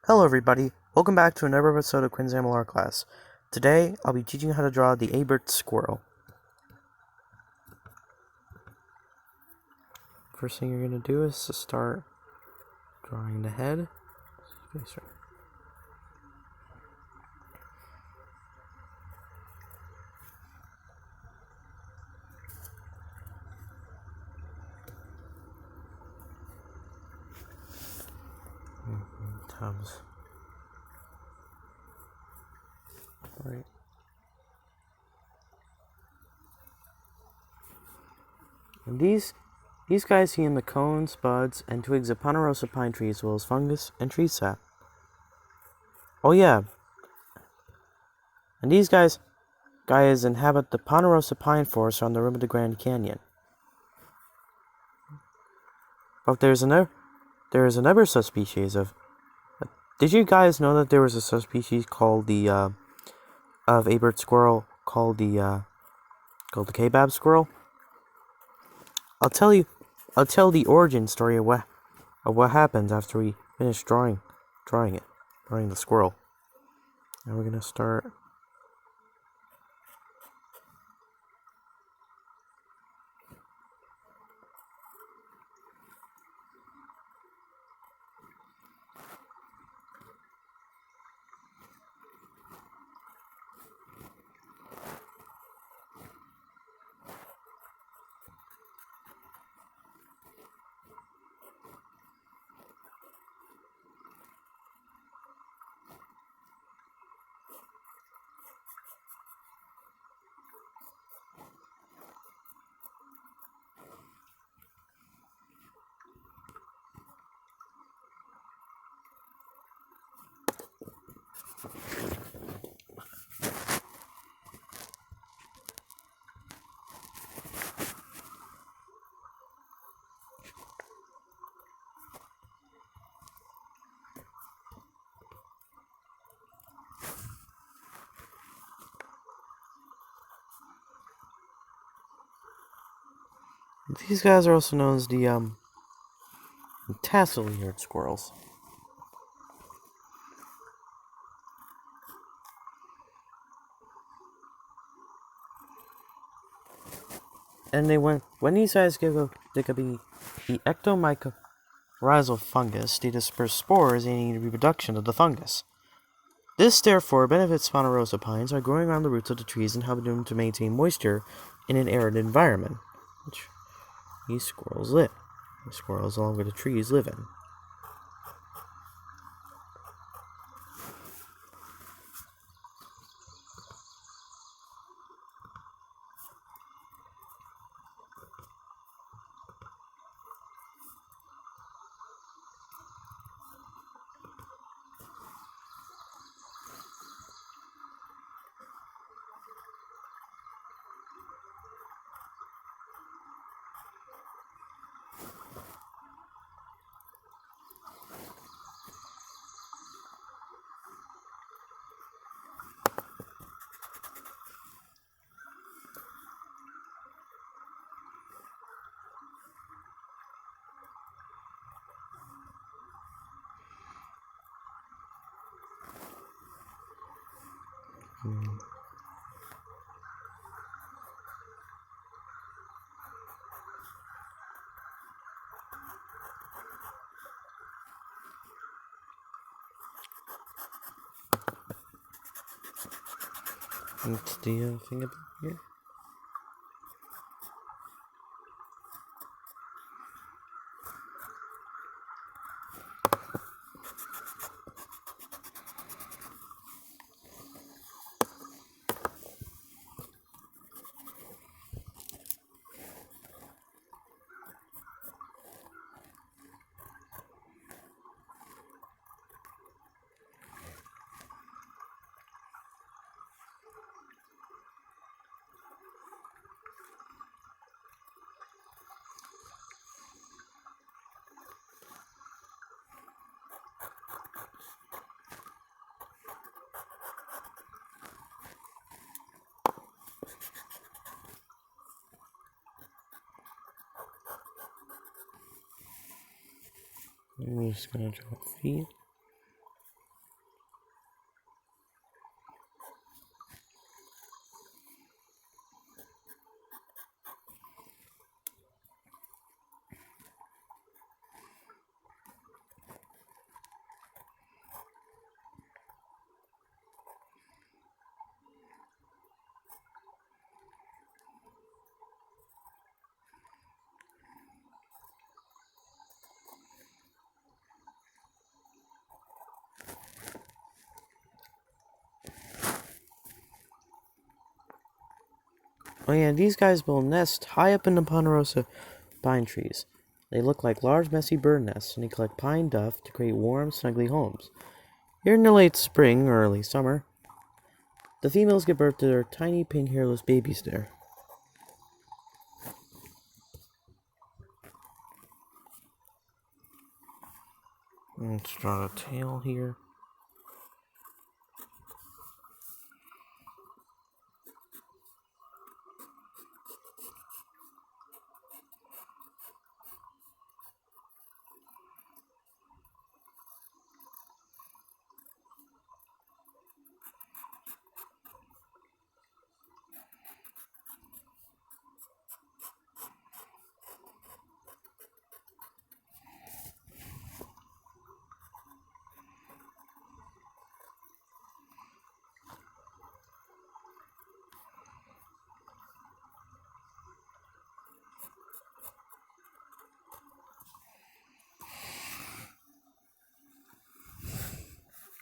Hello everybody, welcome back to another episode of Quinn's MLR class. Today, I'll be teaching you how to draw the Abert squirrel. First thing you're going to do is to start drawing the head. Tubs. Right. And these guys see in the cones, buds, and twigs of ponderosa pine trees, as well as fungus and tree sap. Oh yeah. And these guys inhabit the ponderosa pine forest on the rim of the Grand Canyon. But there is another subspecies of. Did you guys know that there was a subspecies called the of Abert squirrel called the kebab squirrel? I'll tell the origin story of what happens after we finish drawing the squirrel. Now we're gonna start. These guys are also known as the tassel-eared squirrels. And when these guys they could be the ectomycorrhizal fungus, they disperse spores aiding the reproduction of the fungus. This, therefore, benefits ponderosa pines by growing on the roots of the trees and helping them to maintain moisture in an arid environment, which these squirrels along with the trees live in. What's the thing about here? I'm just gonna draw feet. Oh yeah, these guys build nests high up in the ponderosa pine trees. They look like large, messy bird nests, and they collect pine duff to create warm, snuggly homes. Here in the late spring or early summer, the females give birth to their tiny pink hairless babies there. Let's draw a tail here.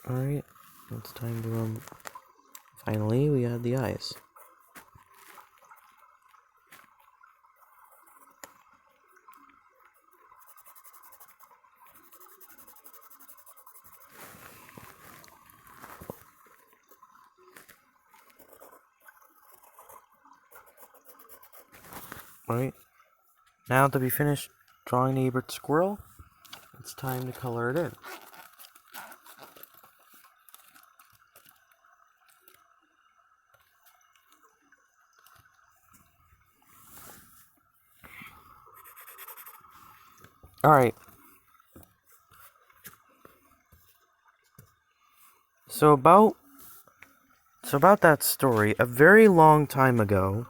Alright, it's time to, finally, we have the eyes. Alright, now that we finished drawing the Abert squirrel, it's time to color it in. Alright. So about that story, a very long time ago,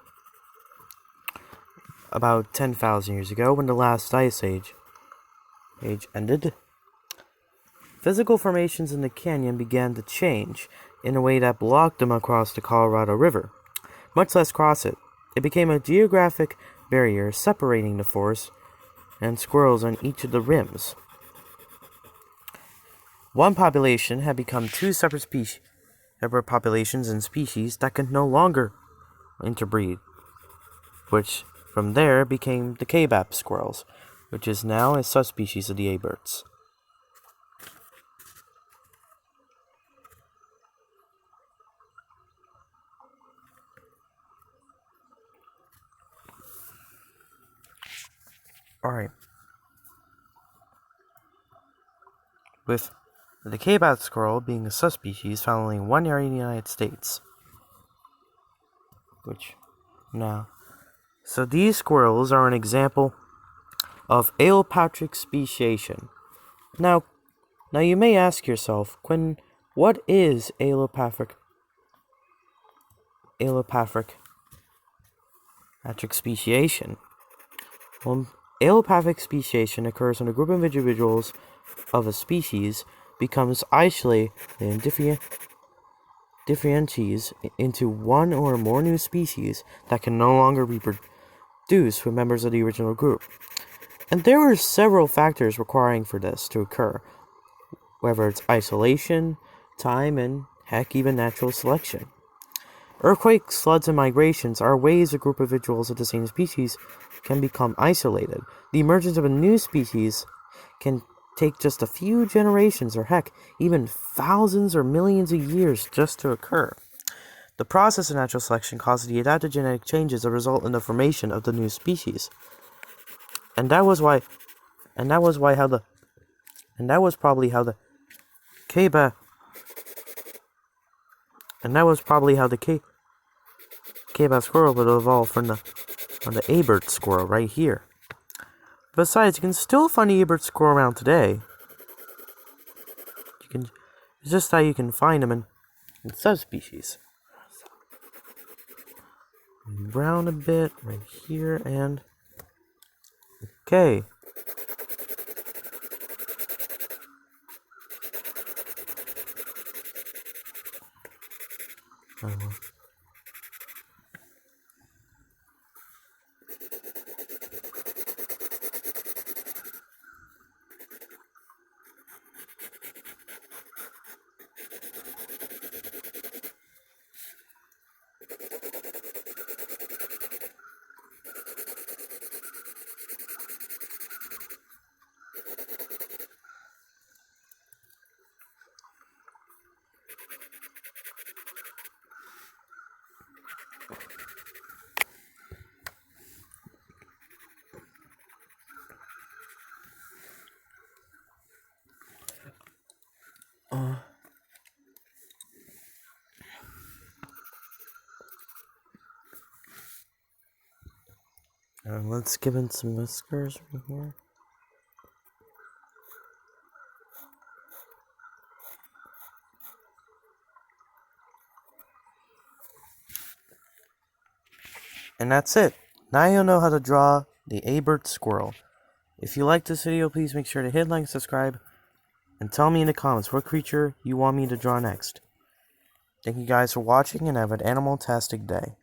about 10,000 years ago, when the last ice age ended, physical formations in the canyon began to change in a way that blocked them across the Colorado River, much less cross it. It became a geographic barrier separating the forest and squirrels on each of the rims. One population had become two separate populations and species that could no longer interbreed, which from there became the Abert squirrels, which is now a subspecies of the Aberts. Alright. With the Abert squirrel being a subspecies found only in one area in the United States. So these squirrels are an example of allopathic speciation. Now you may ask yourself, Quinn, what is allopathic speciation? Well, allopathic speciation occurs when a group of individuals of a species becomes isolated and differentiates into one or more new species that can no longer reproduce with members of the original group. And there are several factors requiring for this to occur, whether it's isolation, time, and heck, even natural selection. Earthquakes, floods, and migrations are ways a group of individuals of the same species can become isolated. The emergence of a new species can take just a few generations, or heck, even thousands or millions of years just to occur. The process of natural selection causes the adaptive genetic changes that result in the formation of the new species. And that was probably how the Abert squirrel would evolve from the Abert squirrel right here. Besides, you can still find the Abert squirrel around today. It's just that you can find them in subspecies. Brown a bit right here, and okay. Let's give it some whiskers right here. And that's it. Now you'll know how to draw the Abert squirrel. If you liked this video, please make sure to hit like and subscribe. And tell me in the comments what creature you want me to draw next. Thank you guys for watching and have an animal-tastic day.